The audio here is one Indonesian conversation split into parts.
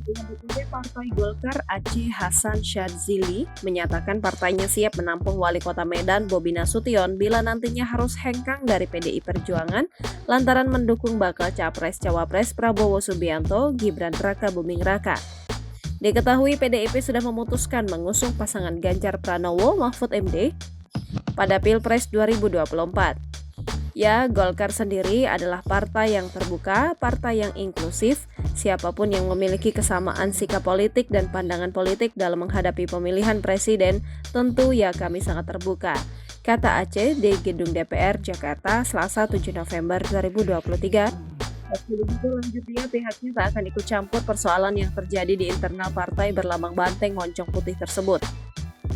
Ketua DPP Partai Golkar Aceh Hasan Syadzili menyatakan partainya siap menampung Wali Kota Medan Bobi Nasution bila nantinya harus hengkang dari PDI Perjuangan lantaran mendukung bakal Capres-Cawapres Prabowo Subianto Gibran Raka Buming Raka. Diketahui PDIP sudah memutuskan mengusung pasangan Ganjar Pranowo Mahfud MD pada Pilpres 2024. Ya, Golkar sendiri adalah partai yang terbuka, partai yang inklusif. Siapapun yang memiliki kesamaan sikap politik dan pandangan politik dalam menghadapi pemilihan presiden, tentu ya kami sangat terbuka, kata Aceh di Gedung DPR Jakarta Selasa 7 November 2023. Selanjutnya pihaknya tak akan ikut campur persoalan yang terjadi di internal partai berlambang banteng moncong putih tersebut.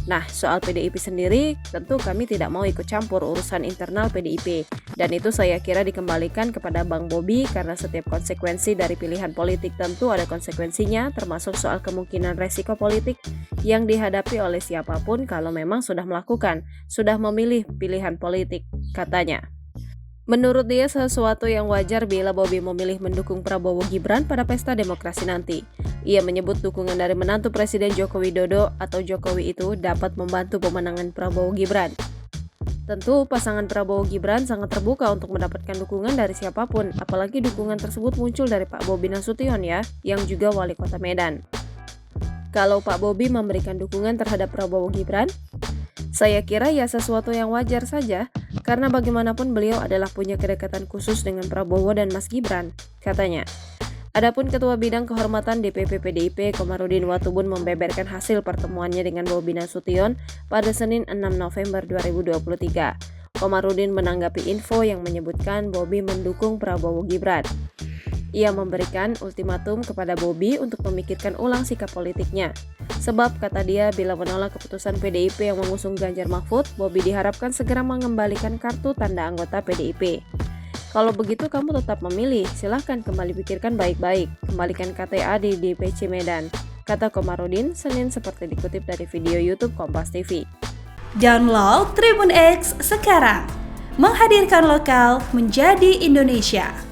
Nah, soal PDIP sendiri, tentu kami tidak mau ikut campur urusan internal PDIP. Dan itu saya kira dikembalikan kepada Bang Bobi karena setiap konsekuensi dari pilihan politik tentu ada konsekuensinya, termasuk soal kemungkinan resiko politik yang dihadapi oleh siapapun kalau memang sudah memilih pilihan politik, katanya. Menurut dia sesuatu yang wajar bila Bobi memilih mendukung Prabowo Gibran pada pesta demokrasi nanti. Ia menyebut dukungan dari menantu Presiden Joko Widodo atau Jokowi itu dapat membantu pemenangan Prabowo Gibran. Tentu pasangan Prabowo Gibran sangat terbuka untuk mendapatkan dukungan dari siapapun, apalagi dukungan tersebut muncul dari Pak Bobi Nasution ya, yang juga Wali Kota Medan. Kalau Pak Bobi memberikan dukungan terhadap Prabowo Gibran, saya kira ya sesuatu yang wajar saja, karena bagaimanapun beliau adalah punya kedekatan khusus dengan Prabowo dan Mas Gibran, katanya. Adapun Ketua Bidang Kehormatan DPP PDIP Komarudin Watubun membeberkan hasil pertemuannya dengan Bobi Nasution pada Senin 6 November 2023. Komarudin menanggapi info yang menyebutkan Bobi mendukung Prabowo Gibran. Ia memberikan ultimatum kepada Bobi untuk memikirkan ulang sikap politiknya. Sebab, kata dia, bila menolak keputusan PDIP yang mengusung Ganjar Mahfud, Bobi diharapkan segera mengembalikan kartu tanda anggota PDIP. Kalau begitu kamu tetap memilih, silahkan kembali pikirkan baik-baik, kembalikan KTA di DPC Medan, kata Komarudin Senin seperti dikutip dari video YouTube Kompas TV. Download Tribun X sekarang, menghadirkan lokal menjadi Indonesia.